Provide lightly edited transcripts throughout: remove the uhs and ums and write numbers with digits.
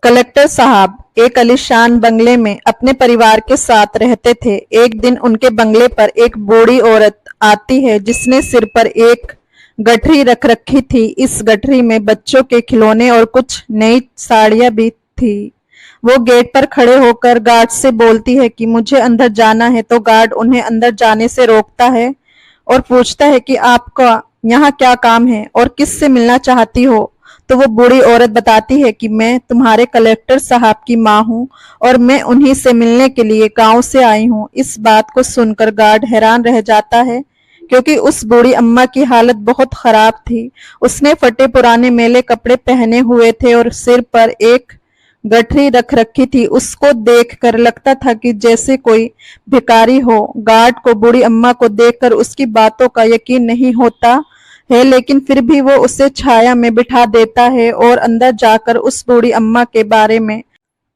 Collector साहब एक आलीशान बंगले में अपने परिवार के साथ रहते थे। एक दिन उनके बंगले पर एक बूढ़ी औरत आती है जिसने सिर पर एक गठरी रख रखी थी। इस गठरी में बच्चों के खिलौने और कुछ नई साड़ियां भी थी। वो गेट पर खड़े होकर गार्ड से बोलती है कि मुझे अंदर जाना है, तो गार्ड उन्हें अंदर जाने से रोकता है और पूछता है कि आपका यहाँ क्या काम है और किससे मिलना चाहती हो। तो वो बूढ़ी औरत बताती है कि मैं तुम्हारे कलेक्टर साहब की माँ हूँ और मैं उन्हीं से मिलने के लिए गांव से आई हूँ। इस बात को सुनकर गार्ड हैरान रह जाता है क्योंकि उस बूढ़ी अम्मा की हालत बहुत खराब थी। उसने फटे पुराने मैले कपड़े पहने हुए थे और सिर पर एक गठरी रख रखी थी। उसको देखकर लगता था कि जैसे कोई भिखारी हो। गार्ड को बूढ़ी अम्मा को देखकर उसकी बातों का यकीन नहीं होता है, लेकिन फिर भी वो उसे छाया में बिठा देता है और अंदर जाकर उस बूढ़ी अम्मा के बारे में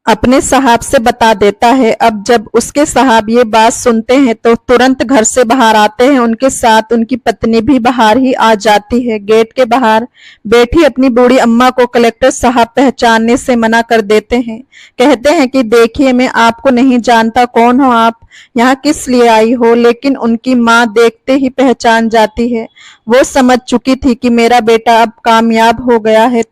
अपने साहब से बता देता है। अब जब उसके साहब ये बात सुनते हैं तो तुरंत घर से बाहर आते हैं। उनके साथ उनकी पत्नी भी बाहर ही आ जाती है। गेट के बाहर बैठी अपनी बूढ़ी अम्मा को कलेक्टर साहब पहचानने से मना कर देते हैं। कहते हैं कि देखिए, मैं आपको नहीं जानता, कौन हो आप, यहाँ किस लिए आई हो। लेकिन उनकी माँ देखते ही पहचान जाती है। वो समझ चुकी थी कि मेरा बेटा अब कामयाब हो गया है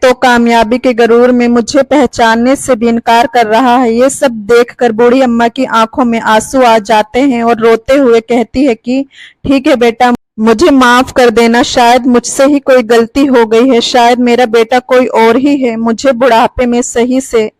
तो कामयाबी के गरूर में मुझे पहचानने से भी इनकार कर रहा है। ये सब देखकर बूढ़ी अम्मा की आंखों में आंसू आ जाते हैं और रोते हुए कहती है कि ठीक है बेटा, मुझे माफ कर देना, शायद मुझसे ही कोई गलती हो गई है, शायद मेरा बेटा कोई और ही है, मुझे बुढ़ापे में सही से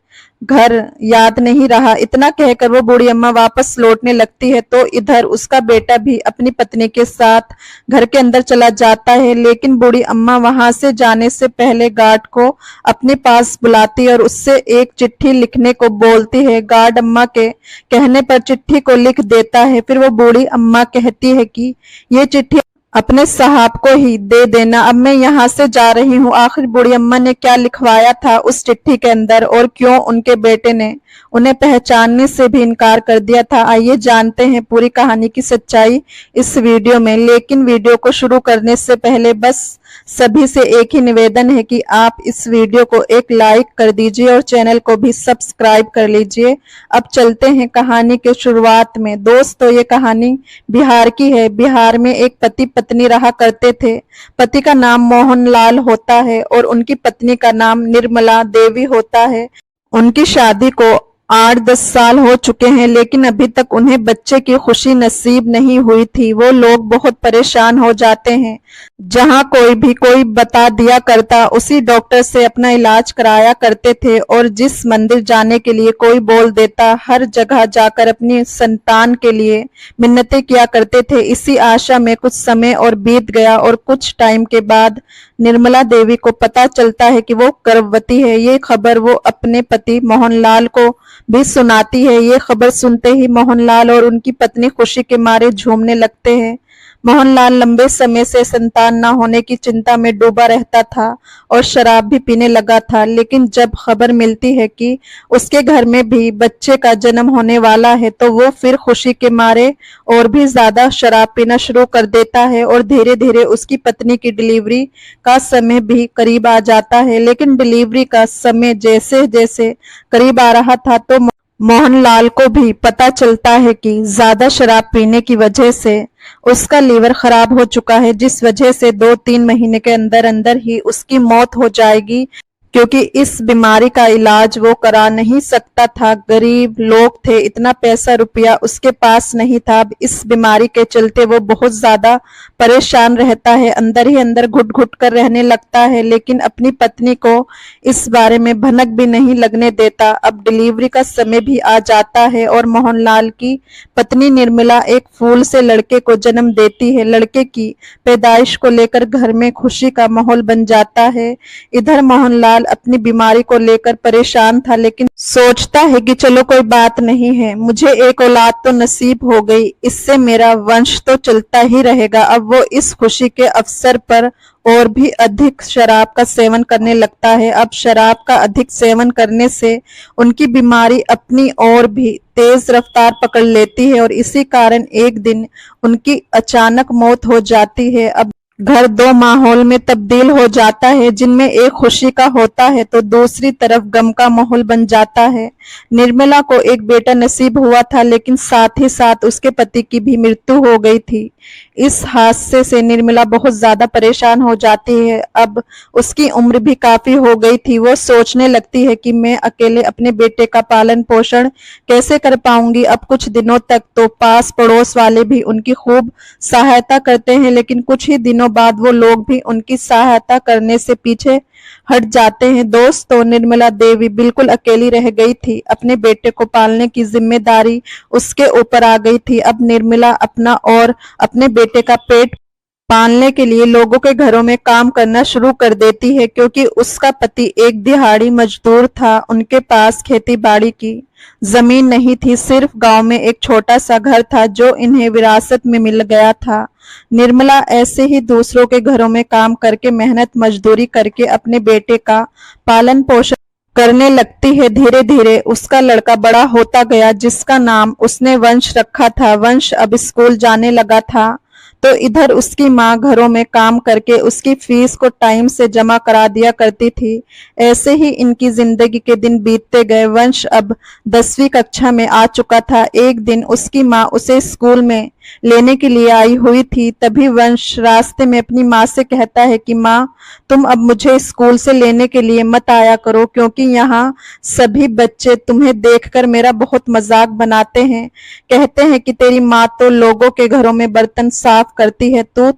घर याद नहीं रहा। इतना कहकर वो बूढ़ी अम्मा वापस लौटने लगती है तो इधर उसका बेटा भी अपनी पत्नी के साथ घर के अंदर चला जाता है। लेकिन बूढ़ी अम्मा वहां से जाने से पहले गार्ड को अपने पास बुलाती है और उससे एक चिट्ठी लिखने को बोलती है। गार्ड अम्मा के कहने पर चिट्ठी को लिख देता है। फिर वो बूढ़ी अम्मा कहती है कि ये चिट्ठी अपने साहब को ही दे देना, अब मैं यहाँ से जा रही हूँ। आखिर बूढ़ी अम्मा ने क्या लिखवाया था उस चिट्ठी के अंदर और क्यों उनके बेटे ने उन्हें पहचानने से भी इनकार कर दिया था, आइए जानते हैं पूरी कहानी की सच्चाई इस वीडियो में। लेकिन वीडियो को शुरू करने से पहले बस सभी से एक ही निवेदन है कि आप इस वीडियो को एक लाइक कर दीजिए और चैनल को भी सब्सक्राइब कर लीजिए। अब चलते हैं कहानी के शुरुआत में। दोस्तों, ये कहानी बिहार की है। बिहार में एक पति पत्नी रहा करते थे। पति का नाम मोहनलाल होता है और उनकी पत्नी का नाम निर्मला देवी होता है। उनकी शादी को 8-10 साल हो चुके हैं, लेकिन अभी तक उन्हें बच्चे की खुशी नसीब नहीं हुई थी। वो लोग बहुत परेशान हो जाते हैं। जहां कोई बता दिया करता, उसी डॉक्टर से अपना इलाज कराया करते थे और जिस मंदिर जाने के लिए कोई बोल देता, हर जगह जाकर अपनी संतान के लिए मिन्नतें किया करते थे। इसी आशा में कुछ समय और बीत गया और कुछ टाइम के बाद निर्मला देवी को पता चलता है कि वो गर्भवती है। ये खबर वो अपने पति मोहनलाल को भी सुनाती है। ये खबर सुनते ही मोहनलाल और उनकी पत्नी खुशी के मारे झूमने लगते हैं। मोहनलाल लंबे समय से संतान न होने की चिंता में डूबा रहता था और शराब भी पीने लगा था। लेकिन जब खबर मिलती है कि उसके घर में भी बच्चे का जन्म होने वाला है तो वो फिर खुशी के मारे और भी ज्यादा शराब पीना शुरू कर देता है और धीरे धीरे उसकी पत्नी की डिलीवरी का समय भी करीब आ जाता है। लेकिन डिलीवरी का समय जैसे जैसे करीब आ रहा था तो मोहनलाल को भी पता चलता है कि ज्यादा शराब पीने की वजह से उसका लीवर खराब हो चुका है, जिस वजह से 2-3 महीने के अंदर अंदर ही उसकी मौत हो जाएगी, क्योंकि इस बीमारी का इलाज वो करा नहीं सकता था। गरीब लोग थे, इतना पैसा रुपया उसके पास नहीं था। अब इस बीमारी के चलते वो बहुत ज्यादा परेशान रहता है, अंदर ही अंदर घुट घुट कर रहने लगता है, लेकिन अपनी पत्नी को इस बारे में भनक भी नहीं लगने देता। अब डिलीवरी का समय भी आ जाता है और मोहनलाल की पत्नी निर्मला एक फूल से लड़के को जन्म देती है। लड़के की पैदाइश को लेकर घर में खुशी का माहौल बन जाता है। इधर मोहनलाल अपनी बीमारी को लेकर परेशान था, लेकिन सोचता है कि चलो कोई बात नहीं है, मुझे एक औलाद तो नसीब हो गई, इससे मेरा वंश तो चलता ही रहेगा। अब वो इस खुशी के अवसर पर और भी अधिक शराब का सेवन करने लगता है। अब शराब का अधिक सेवन करने से उनकी बीमारी अपनी और भी तेज रफ्तार पकड़ लेती है और इसी कारण एक दिन उनकी अचानक मौत हो जाती है। अब घर दो माहौल में तब्दील हो जाता है, जिनमें एक खुशी का होता है तो दूसरी तरफ गम का माहौल बन जाता है। निर्मला को एक बेटा नसीब हुआ था, लेकिन साथ ही साथ उसके पति की भी मृत्यु हो गई थी। इस हादसे से निर्मला बहुत ज्यादा परेशान हो जाती है। अब उसकी उम्र भी काफी हो गई थी। वो सोचने लगती है कि मैं अकेले अपने बेटे का पालन पोषण कैसे कर पाऊंगी। अब कुछ दिनों तक तो पास पड़ोस वाले भी उनकी खूब सहायता करते हैं, लेकिन कुछ ही दिनों बाद वो लोग भी उनकी सहायता करने से पीछे हट जाते हैं। दोस्तों, निर्मला देवी बिल्कुल अकेली रह गई थी। अपने बेटे को पालने की जिम्मेदारी उसके ऊपर आ गई थी। अब निर्मला अपना और अपने बेटे का पेट पालने के लिए लोगों के घरों में काम करना शुरू कर देती है, क्योंकि उसका पति एक दिहाड़ी मजदूर था। उनके पास खेती बाड़ी की जमीन नहीं थी, सिर्फ गांव में एक छोटा सा घर था जो इन्हें विरासत में मिल गया था। निर्मला ऐसे ही दूसरों के घरों में काम करके मेहनत मजदूरी करके अपने बेटे का पालन पोषण करने लगती है। धीरे धीरे उसका लड़का बड़ा होता गया, जिसका नाम उसने वंश रखा था। वंश अब स्कूल जाने लगा था, तो इधर उसकी माँ घरों में काम करके उसकी फीस को टाइम से जमा करा दिया करती थी। ऐसे ही इनकी जिंदगी के दिन बीतते गए। वंश अब 10वीं कक्षा में आ चुका था। एक दिन उसकी माँ उसे स्कूल में लेने के लिए आई हुई थी। तभी वंश रास्ते में अपनी माँ से कहता है कि माँ, तुम अब मुझे स्कूल से लेने के लिए मत आया करो, क्योंकि यहाँ सभी बच्चे तुम्हें देखकर मेरा बहुत मजाक बनाते हैं। कहते हैं कि तेरी माँ तो लोगों के घरों में बर्तन साफ करती है, तो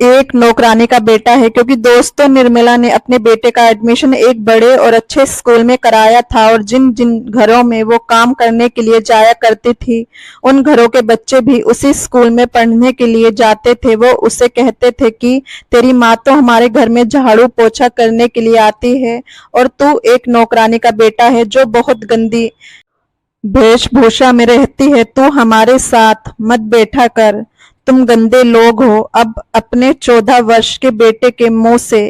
एक नौकरानी का बेटा है। क्योंकि दोस्तों, निर्मला ने अपने बेटे का एडमिशन एक बड़े और अच्छे स्कूल में कराया था, और जिन जिन घरों में वो काम करने के लिए जाया करती थी, उन घरों के बच्चे भी उसी स्कूल में पढ़ने के लिए जाते थे। वो उसे कहते थे कि तेरी माँ तो हमारे घर में झाड़ू पोछा करने के लिए आती है, और तू एक नौकरानी का बेटा है जो बहुत गंदी वेशभूषा में रहती है। तू हमारे साथ मत बैठा कर, तुम गंदे लोग हो। अब अपने 14 वर्ष के बेटे के मुंह से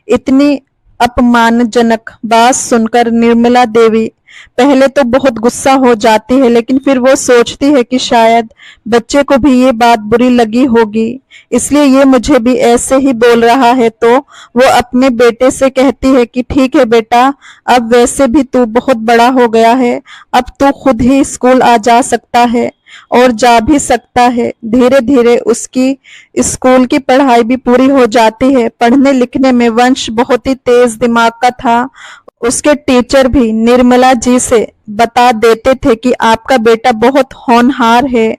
इतनी अपमानजनक बात सुनकर निर्मला देवी पहले तो बहुत गुस्सा हो जाती है, लेकिन फिर वो सोचती है कि शायद बच्चे को भी ये बात बुरी लगी होगी, इसलिए ये मुझे भी ऐसे ही बोल रहा है। तो वो अपने बेटे से कहती है कि ठीक है बेटा, अब वैसे भी तू बहुत बड़ा हो गया है, अब तू खुद ही स्कूल आ जा सकता है और जा भी सकता है। धीरे धीरे उसकी स्कूल की पढ़ाई भी पूरी हो जाती है। पढ़ने लिखने में वंश बहुत ही तेज दिमाग का था। उसके टीचर भी निर्मला जी से बता देते थे कि आपका बेटा बहुत होनहार है,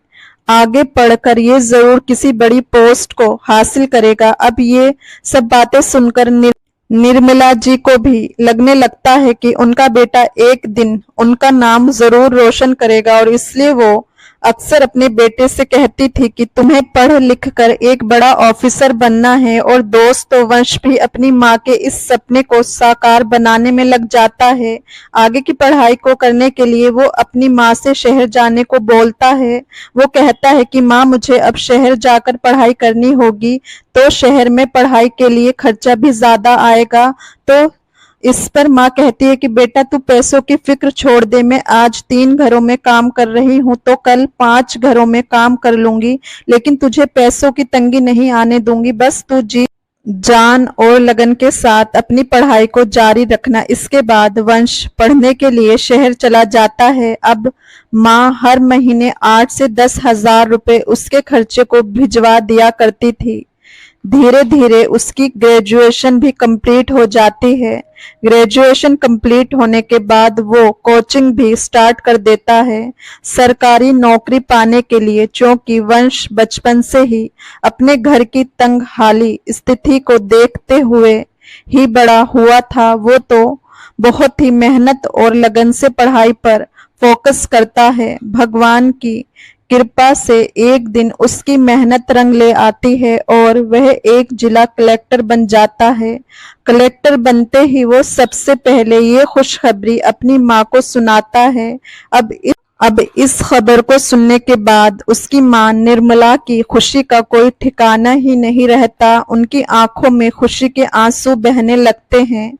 आगे पढ़कर ये जरूर किसी बड़ी पोस्ट को हासिल करेगा। अब ये सब बातें सुनकर निर्मला जी को भी लगने लगता है कि उनका बेटा एक दिन उनका नाम जरूर रोशन करेगा, और इसलिए वो अक्सर अपने बेटे से कहती थी कि तुम्हें पढ़ लिख कर एक बड़ा ऑफिसर बनना है। और दोस्तों, वंश भी अपनी माँ के इस सपने को साकार बनाने में लग जाता है। आगे की पढ़ाई को करने के लिए वो अपनी माँ से शहर जाने को बोलता है। वो कहता है कि माँ, मुझे अब शहर जाकर पढ़ाई करनी होगी, तो शहर में पढ़ाई के लिए खर्चा भी ज्यादा आएगा। तो इस पर माँ कहती है कि बेटा, तू पैसों की फिक्र छोड़ दे। मैं आज 3 घरों में काम कर रही हूँ, तो कल 5 घरों में काम कर लूंगी, लेकिन तुझे पैसों की तंगी नहीं आने दूंगी। बस तू जी जान और लगन के साथ अपनी पढ़ाई को जारी रखना। इसके बाद वंश पढ़ने के लिए शहर चला जाता है। अब माँ हर महीने 8 से 10 हजार रुपए उसके खर्चे को भिजवा दिया करती थी। धीरे धीरे उसकी ग्रेजुएशन भी कंप्लीट हो जाती है। ग्रेजुएशन कंप्लीट होने के बाद वो कोचिंग भी स्टार्ट कर देता है सरकारी नौकरी पाने के लिए। क्योंकि वंश बचपन से ही अपने घर की तंगहाली स्थिति को देखते हुए ही बड़ा हुआ था। वो तो बहुत ही मेहनत और लगन से पढ़ाई पर फोकस करता है। भगवान की कृपा से एक दिन उसकी मेहनत रंग ले आती है और वह एक जिला कलेक्टर बन जाता है। कलेक्टर बनते ही वो सबसे पहले ये खुशखबरी अपनी माँ को सुनाता है। अब इस खबर को सुनने के बाद उसकी माँ निर्मला की खुशी का कोई ठिकाना ही नहीं रहता। उनकी आंखों में खुशी के आंसू बहने लगते हैं।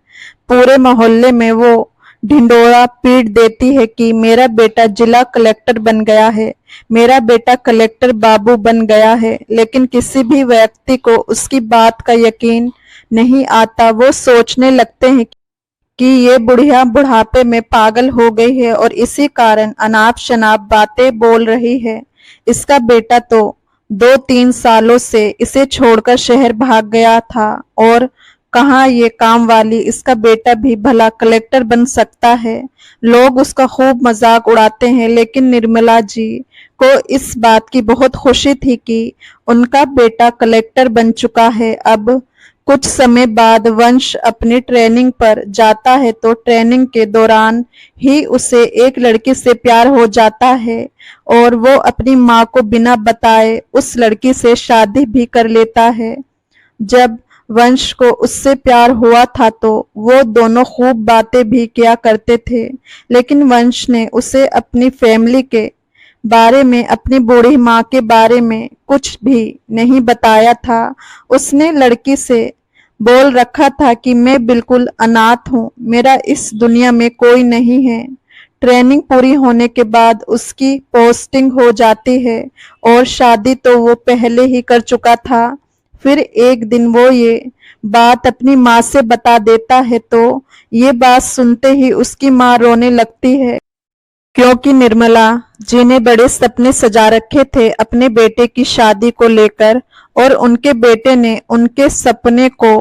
पूरे मोहल्ले में वो ढिंडोरा पीट देती है कि मेरा बेटा जिला कलेक्टर बन गया है, मेरा बेटा कलेक्टर बाबू बन गया है। लेकिन किसी भी व्यक्ति को उसकी बात का यकीन नहीं आता। वो सोचने लगते हैं कि ये बुढ़िया बुढ़ापे में पागल हो गई है और इसी कारण अनाप शनाप बातें बोल रही है। इसका बेटा तो 2-3 सालों से इसे छोड़कर शहर भाग गया था और कहाँ ये काम वाली इसका बेटा भी भला कलेक्टर बन सकता है। लोग उसका खूब मजाक उड़ाते हैं, लेकिन निर्मला जी को इस बात की बहुत खुशी थी कि उनका बेटा कलेक्टर बन चुका है। अब कुछ समय बाद वंश अपनी ट्रेनिंग पर जाता है तो ट्रेनिंग के दौरान ही उसे एक लड़की से प्यार हो जाता है और वो अपनी माँ को बिना बताए उस लड़की से शादी भी कर लेता है। जब वंश को उससे प्यार हुआ था तो वो दोनों खूब बातें भी किया करते थे, लेकिन वंश ने उसे अपनी फैमिली के बारे में, अपनी बूढ़ी माँ के बारे में कुछ भी नहीं बताया था। उसने लड़की से बोल रखा था कि मैं बिल्कुल अनाथ हूँ, मेरा इस दुनिया में कोई नहीं है। ट्रेनिंग पूरी होने के बाद उसकी पोस्टिंग हो जाती है और शादी तो वो पहले ही कर चुका था। फिर एक दिन वो ये बात अपनी माँ से बता देता है तो ये बात सुनते ही उसकी माँ रोने लगती है, क्योंकि निर्मला जी ने बड़े सपने सजा रखे थे अपने बेटे की शादी को लेकर और उनके बेटे ने उनके सपने को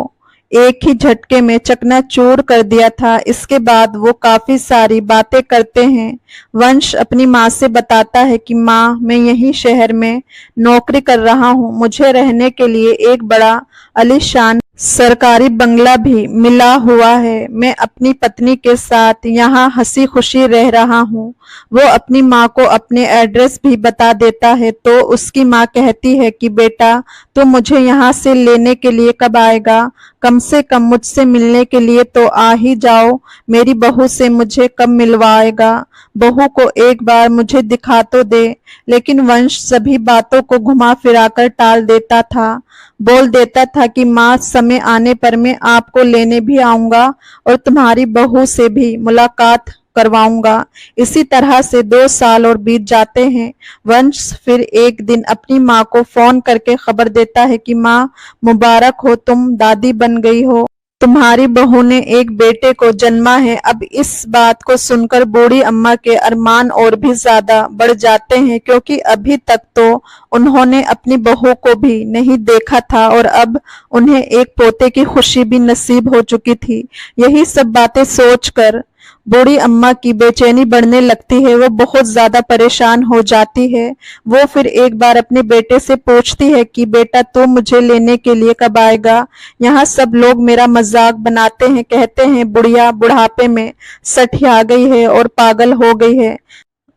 एक ही झटके में चकनाचूर कर दिया था। इसके बाद वो काफी सारी बातें करते हैं। वंश अपनी माँ से बताता है कि माँ, मैं यही शहर में नौकरी कर रहा हूँ, मुझे रहने के लिए एक बड़ा आलीशान सरकारी बंगला भी मिला हुआ है, मैं अपनी पत्नी के साथ यहाँ हंसी खुशी रह रहा हूँ। वो अपनी माँ को अपने एड्रेस भी बता देता है तो उसकी माँ कहती है कि बेटा, तो मुझे यहाँ से लेने के लिए कब आएगा? कम से कम मुझसे मिलने के लिए तो आ ही जाओ। मेरी बहू से मुझे कब मिलवाएगा? बहू को एक बार मुझे दिखा तो दे। लेकिन वंश सभी बातों को घुमा फिराकर टाल देता था। बोल देता था कि माँ, समय आने पर मैं आपको लेने भी आऊंगा और तुम्हारी बहू से भी मुलाकात करवाऊंगा। इसी तरह से 2 साल और बीत जाते हैं। वंश फिर एक दिन अपनी माँ को फोन करके खबर देता है कि माँ, मुबारक हो, तुम दादी बन गई हो, तुम्हारी बहू ने एक बेटे को जन्मा है। अब इस बात को सुनकर बूढ़ी अम्मा के अरमान और भी ज्यादा बढ़ जाते हैं, क्योंकि अभी तक तो उन्होंने अपनी बहू को भी नहीं देखा था और अब उन्हें एक पोते की खुशी भी नसीब हो चुकी थी। यही सब बातें सोचकर बूढ़ी अम्मा की बेचैनी बढ़ने लगती है। वो बहुत ज्यादा परेशान हो जाती है। वो फिर एक बार अपने बेटे से पूछती है कि बेटा, तू मुझे लेने के लिए कब आएगा? यहाँ सब लोग मेरा मजाक बनाते हैं, कहते हैं बुढ़िया बुढ़ापे में सठिया गई है और पागल हो गई है,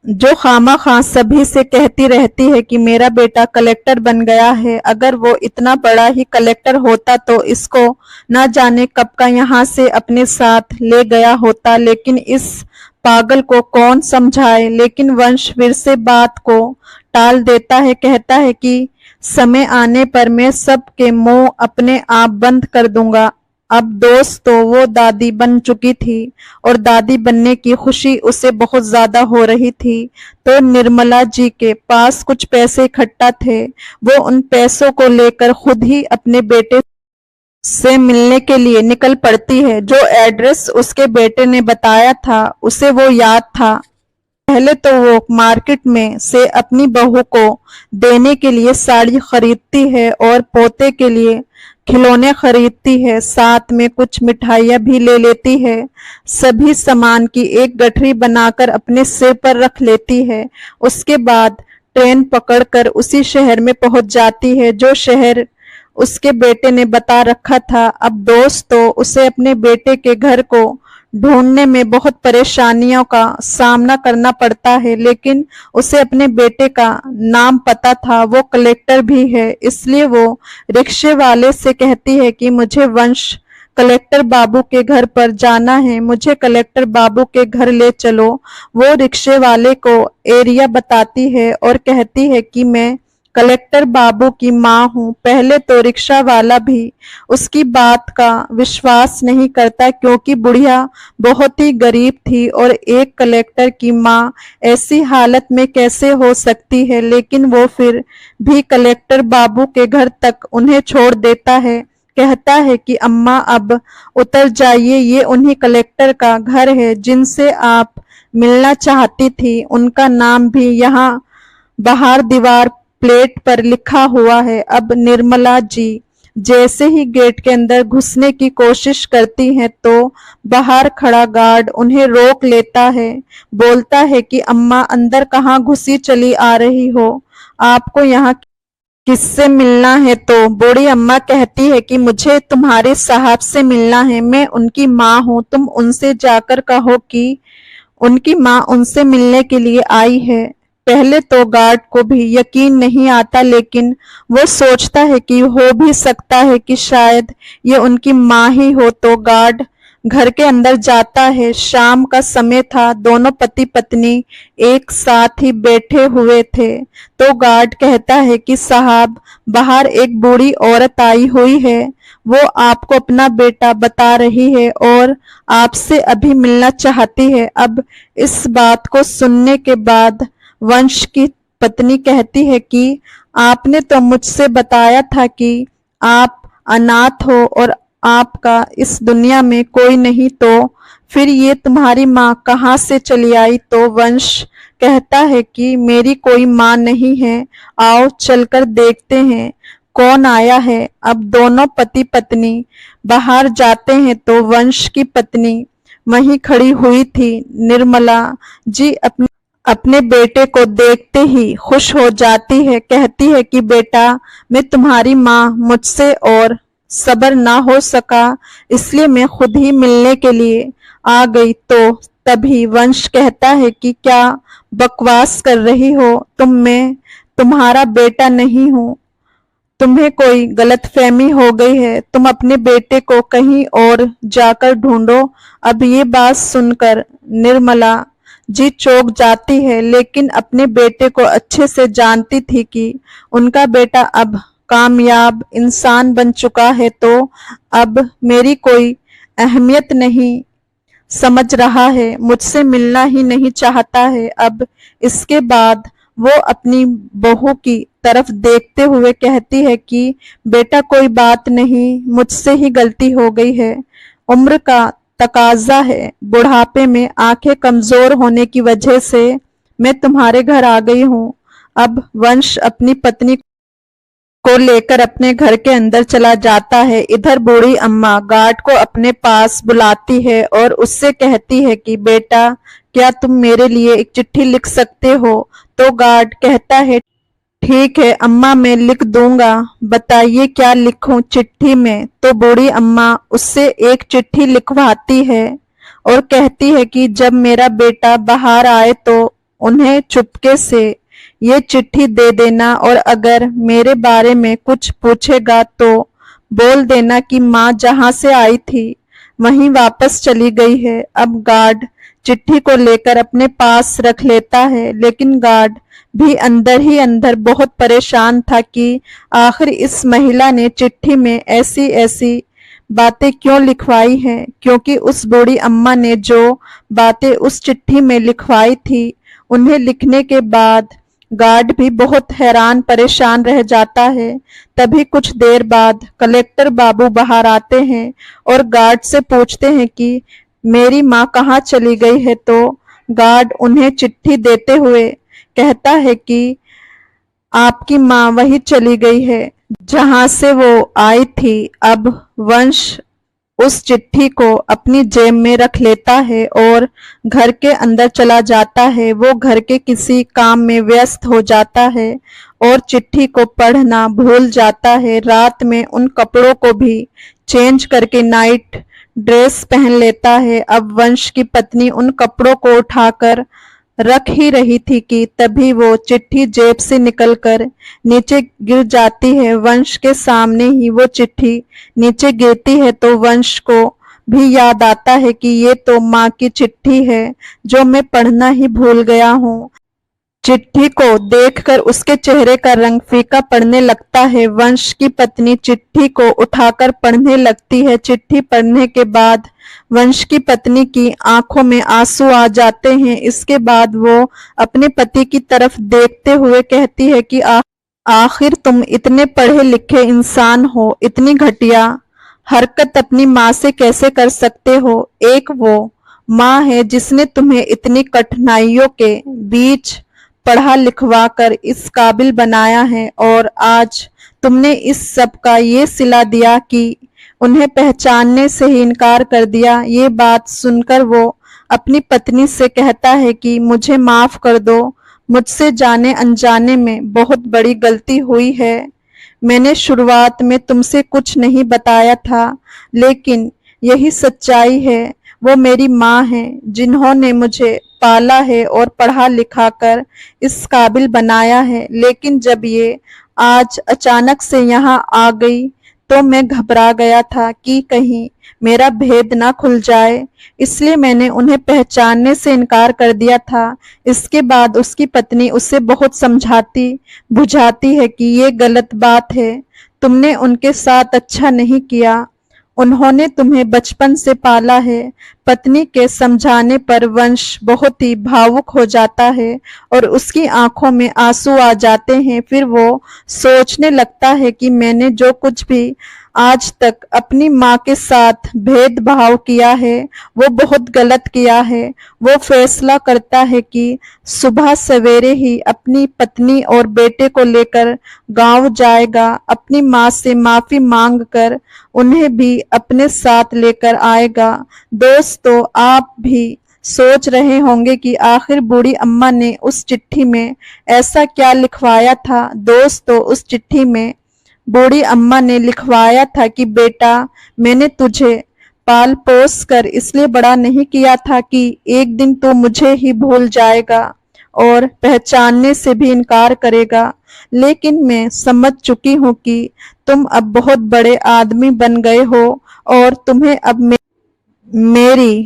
जो खामा खां सभी से कहती रहती है कि मेरा बेटा कलेक्टर बन गया है। अगर वो इतना बड़ा ही कलेक्टर होता तो इसको ना जाने कब का यहाँ से अपने साथ ले गया होता, लेकिन इस पागल को कौन समझाए। लेकिन वंश फिर से बात को टाल देता है, कहता है कि समय आने पर मैं सबके मुंह अपने आप बंद कर दूंगा। अब दोस्त तो वो दादी बन चुकी थी और दादी बनने की खुशी उसे बहुत ज्यादा हो रही थी। तो निर्मला जी के पास कुछ पैसे इकट्ठा थे। वो उन पैसों को लेकर खुद ही अपने बेटे से मिलने के लिए निकल पड़ती है। जो एड्रेस उसके बेटे ने बताया था उसे वो याद था। पहले तो वो मार्केट में से अपनी बहू को देने के लिए साड़ी खरीदती है और पोते के लिए खिलौने खरीदती है, साथ में कुछ मिठाइयाँ भी ले लेती है। सभी सामान की एक गठरी बनाकर अपने सिर पर रख लेती है। उसके बाद ट्रेन पकड़कर उसी शहर में पहुंच जाती है जो शहर उसके बेटे ने बता रखा था। अब दोस्त तो उसे अपने बेटे के घर को ढूंढने में बहुत परेशानियों का सामना करना पड़ता है, लेकिन उसे अपने बेटे का नाम पता था, वो कलेक्टर भी है। इसलिए वो रिक्शे वाले से कहती है कि मुझे वंश कलेक्टर बाबू के घर पर जाना है, मुझे कलेक्टर बाबू के घर ले चलो। वो रिक्शे वाले को एरिया बताती है और कहती है कि मैं कलेक्टर बाबू की माँ हूँ। पहले तो रिक्शा वाला भी उसकी बात का विश्वास नहीं करता क्योंकि बुढ़िया बहुत ही गरीब थी और एक कलेक्टर की माँ ऐसी हालत में कैसे हो सकती है, लेकिन वो फिर भी कलेक्टर बाबू के घर तक उन्हें छोड़ देता है। कहता है कि अम्मा अब उतर जाइए, ये उन्हीं कलेक्टर का घर है जिनसे आप मिलना चाहती थी। उनका नाम भी यहाँ बाहर दीवार प्लेट पर लिखा हुआ है। अब निर्मला जी जैसे ही गेट के अंदर घुसने की कोशिश करती हैं तो बाहर खड़ा गार्ड उन्हें रोक लेता है। बोलता है कि अम्मा अंदर कहाँ घुसी चली आ रही हो, आपको यहाँ किससे मिलना है? तो बूढ़ी अम्मा कहती है कि मुझे तुम्हारे साहब से मिलना है, मैं उनकी माँ हूँ, तुम उनसे जाकर कहो कि उनकी माँ उनसे मिलने के लिए आई है। पहले तो गार्ड को भी यकीन नहीं आता, लेकिन वो सोचता है कि हो भी सकता है कि शायद ये उनकी माँ ही हो। तो गार्ड घर के अंदर जाता है। शाम का समय था, दोनों पति पत्नी एक साथ ही बैठे हुए थे। तो गार्ड कहता है कि साहब, बाहर एक बूढ़ी औरत आई हुई है, वो आपको अपना बेटा बता रही है और आपसे अभी मिलना चाहती है। अब इस बात को सुनने के बाद वंश की पत्नी कहती है कि आपने तो मुझसे बताया था कि आप अनाथ हो और आपका इस दुनिया में कोई नहीं, तो फिर ये तुम्हारी माँ कहाँ से चली आई? तो वंश कहता है कि मेरी कोई माँ नहीं है, आओ चलकर देखते हैं कौन आया है। अब दोनों पति पत्नी बाहर जाते हैं तो वंश की पत्नी वहीं खड़ी हुई थी। निर्मला जी अपने बेटे को देखते ही खुश हो जाती है। कहती है कि बेटा, मैं तुम्हारी माँ, मुझसे और सब्र ना हो सका, इसलिए मैं खुद ही मिलने के लिए आ गई। तो तभी वंश कहता है कि क्या बकवास कर रही हो तुम, मैं तुम्हारा बेटा नहीं हूँ, तुम्हें कोई गलतफहमी हो गई है, तुम अपने बेटे को कहीं और जाकर ढूंढो। अब ये बात सुनकर निर्मला जी चौंक जाती है, लेकिन अपने बेटे को अच्छे से जानती थी कि उनका बेटा अब कामयाब इंसान बन चुका है, तो अब मेरी कोई अहमियत नहीं समझ रहा है, मुझसे मिलना ही नहीं चाहता है। अब इसके बाद वो अपनी बहू की तरफ देखते हुए कहती है कि बेटा कोई बात नहीं, मुझसे ही गलती हो गई है, उम्र का तकाजा है, बुढ़ापे में आंखें कमजोर होने की वजह से मैं तुम्हारे घर आ गई हूँ। अब वंश अपनी पत्नी को लेकर अपने घर के अंदर चला जाता है। इधर बूढ़ी अम्मा गार्ड को अपने पास बुलाती है और उससे कहती है कि बेटा, क्या तुम मेरे लिए एक चिट्ठी लिख सकते हो? तो गार्ड कहता है ठीक है अम्मा, मैं लिख दूंगा, बताइए क्या लिखूं चिट्ठी में? तो बूढ़ी अम्मा उससे एक चिट्ठी लिखवाती है और कहती है कि जब मेरा बेटा बाहर आए तो उन्हें चुपके से ये चिट्ठी दे देना और अगर मेरे बारे में कुछ पूछेगा तो बोल देना कि माँ जहाँ से आई थी वहीं वापस चली गई है। अब गार्ड चिट्ठी को लेकर अपने पास रख लेता है, लेकिन गार्ड भी अंदर ही अंदर बहुत परेशान था कि आखिर इस महिला ने चिट्ठी में ऐसी ऐसी बातें क्यों लिखवाई हैं, क्योंकि उस बूढ़ी अम्मा ने जो बातें उस चिट्ठी में लिखवाई थी उन्हें लिखने के बाद गार्ड भी बहुत हैरान परेशान रह जाता है। तभी कुछ देर बाद कलेक्टर बाबू बाहर आते हैं और गार्ड से पूछते हैं कि मेरी माँ कहाँ चली गई है? तो गार्ड उन्हें चिट्ठी देते हुए कहता है कि आपकी माँ वही चली गई है जहां से वो आई थी। अब वंश उस चिट्ठी को अपनी जेब में रख लेता है और घर के अंदर चला जाता है। वो घर के किसी काम में व्यस्त हो जाता है और चिट्ठी को पढ़ना भूल जाता है। रात में उन कपड़ों को भी चेंज करके नाइट ड्रेस पहन लेता है। अब वंश की पत्नी उन कपड़ों को उठाकर रख ही रही थी कि तभी वो चिट्ठी जेब से निकलकर नीचे गिर जाती है। वंश के सामने ही वो चिट्ठी नीचे गिरती है तो वंश को भी याद आता है कि ये तो माँ की चिट्ठी है जो मैं पढ़ना ही भूल गया हूँ। चिट्ठी को देखकर उसके चेहरे का रंग फीका पड़ने लगता है। वंश की पत्नी चिट्ठी को उठाकर पढ़ने लगती है। चिट्ठी पढ़ने के बाद वंश की पत्नी की आंखों में आंसू आ जाते हैं। इसके बाद वो अपने पति की तरफ देखते हुए कहती है कि आखिर तुम इतने पढ़े लिखे इंसान हो, इतनी घटिया हरकत अपनी माँ से कैसे कर सकते हो। एक वो माँ है जिसने तुम्हें इतनी कठिनाइयों के बीच पढ़ा लिखवा कर इस काबिल बनाया है, और आज तुमने इस सब का ये सिला दिया कि उन्हें पहचानने से ही इनकार कर दिया। ये बात सुनकर वो अपनी पत्नी से कहता है कि मुझे माफ कर दो, मुझसे जाने अनजाने में बहुत बड़ी गलती हुई है। मैंने शुरुआत में तुमसे कुछ नहीं बताया था, लेकिन यही सच्चाई है। वो मेरी माँ है जिन्होंने मुझे पाला है और पढ़ा लिखा कर इस काबिल बनाया है, लेकिन जब ये आज अचानक से यहाँ आ गई तो मैं घबरा गया था कि कहीं मेरा भेद ना खुल जाए, इसलिए मैंने उन्हें पहचानने से इनकार कर दिया था। इसके बाद उसकी पत्नी उसे बहुत समझाती बुझाती है कि ये गलत बात है, तुमने उनके साथ अच्छा नहीं किया, उन्होंने तुम्हें बचपन से पाला है। पत्नी के समझाने पर वंश बहुत ही भावुक हो जाता है और उसकी आंखों में आंसू आ जाते हैं। फिर वो सोचने लगता है कि मैंने जो कुछ भी आज तक अपनी माँ के साथ भेदभाव किया है वो बहुत गलत किया है। वो फैसला करता है कि सुबह सवेरे ही अपनी पत्नी और बेटे को लेकर गांव जाएगा, अपनी माँ से माफी मांग कर उन्हें भी अपने साथ लेकर आएगा। दोस्तों, आप भी सोच रहे होंगे कि आखिर बूढ़ी अम्मा ने उस चिट्ठी में ऐसा क्या लिखवाया था। दोस्तों, उस चिट्ठी में बूढ़ी अम्मा ने लिखवाया था कि बेटा, मैंने तुझे पाल पोस कर इसलिए बड़ा नहीं किया था कि एक दिन तू मुझे ही भूल जाएगा और पहचानने से भी इनकार करेगा, लेकिन मैं समझ चुकी हूँ कि तुम अब बहुत बड़े आदमी बन गए हो और तुम्हें अब मेरी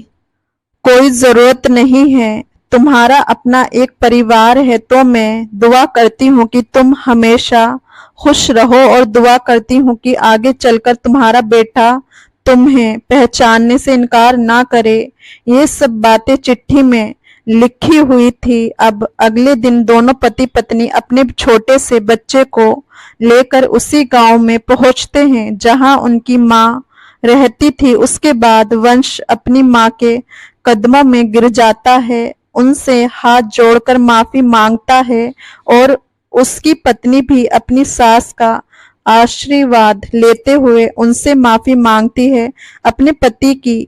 कोई जरूरत नहीं है। तुम्हारा अपना एक परिवार है, तो मैं दुआ करती हूँ कि तुम हमेशा खुश रहो और दुआ करती हूँ कि आगे चलकर तुम्हारा बेटा तुम्हें पहचानने से इनकार ना करे। ये सब बातें चिट्ठी में लिखी हुई थी। अब अगले दिन दोनों पति पत्नी अपने छोटे से बच्चे को लेकर उसी गांव में पहुंचते हैं जहां उनकी माँ रहती थी। उसके बाद वंश अपनी माँ के कदमों में गिर जाता है, उनसे हाथ जोड़कर माफी मांगता है और उसकी पत्नी भी अपनी सास का आशीर्वाद लेते हुए उनसे माफी मांगती है अपने पति की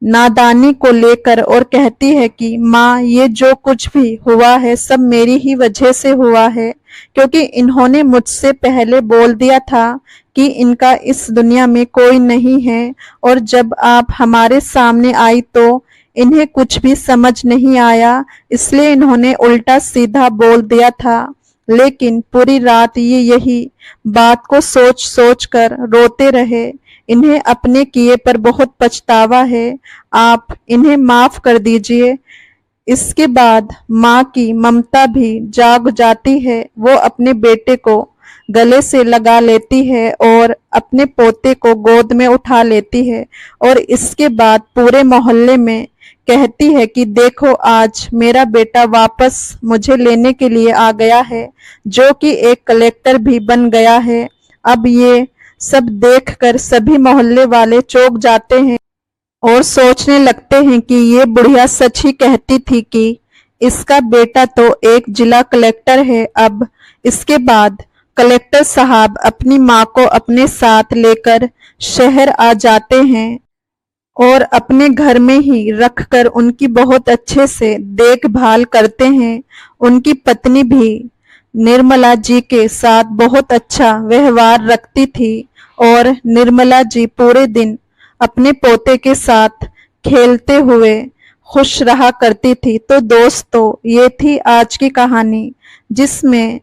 नादानी को लेकर और कहती है कि माँ, ये जो कुछ भी हुआ है सब मेरी ही वजह से हुआ है, क्योंकि इन्होंने मुझसे पहले बोल दिया था कि इनका इस दुनिया में कोई नहीं है, और जब आप हमारे सामने आई तो इन्हें कुछ भी समझ नहीं आया, इसलिए इन्होंने उल्टा सीधा बोल दिया था। लेकिन पूरी रात ये यही बात को सोच सोच कर रोते रहे। इन्हें अपने किए पर बहुत पछतावा है, आप इन्हें माफ कर दीजिए। इसके बाद माँ की ममता भी जाग जाती है। वो अपने बेटे को गले से लगा लेती है और अपने पोते को गोद में उठा लेती है और इसके बाद पूरे मोहल्ले में कहती है कि देखो, आज मेरा बेटा वापस मुझे लेने के लिए आ गया है, जो कि एक कलेक्टर भी बन गया है। अब ये सब देखकर सभी मोहल्ले वाले चौंक जाते हैं और सोचने लगते हैं कि ये बुढ़िया सच ही कहती थी कि इसका बेटा तो एक जिला कलेक्टर है। अब इसके बाद कलेक्टर साहब अपनी माँ को अपने साथ लेकर शहर आ जाते हैं और अपने घर में ही रखकर उनकी बहुत अच्छे से देखभाल करते हैं। उनकी पत्नी भी निर्मला जी के साथ बहुत अच्छा व्यवहार रखती थी और निर्मला जी पूरे दिन अपने पोते के साथ खेलते हुए खुश रहा करती थी। तो दोस्तों, ये थी आज की कहानी जिसमें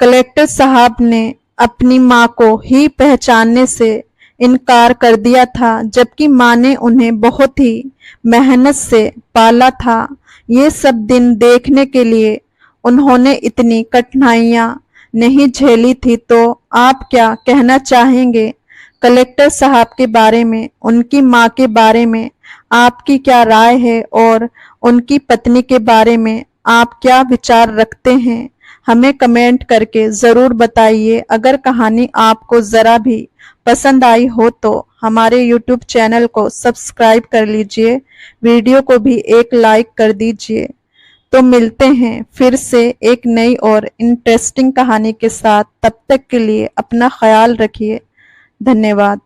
कलेक्टर साहब ने अपनी माँ को ही पहचानने से इनकार कर दिया था, जबकि माँ ने उन्हें बहुत ही मेहनत से पाला था। ये सब दिन देखने के लिए उन्होंने इतनी कठिनाइयां नहीं झेली थी, तो आप क्या कहना चाहेंगे कलेक्टर साहब के बारे में, उनकी माँ के बारे में आपकी क्या राय है और उनकी पत्नी के बारे में आप क्या विचार रखते हैं? हमें कमेंट करके ज़रूर बताइए। अगर कहानी आपको ज़रा भी पसंद आई हो तो हमारे YouTube चैनल को सब्सक्राइब कर लीजिए, वीडियो को भी एक लाइक कर दीजिए। तो मिलते हैं फिर से एक नई और इंटरेस्टिंग कहानी के साथ। तब तक के लिए अपना ख्याल रखिए। धन्यवाद।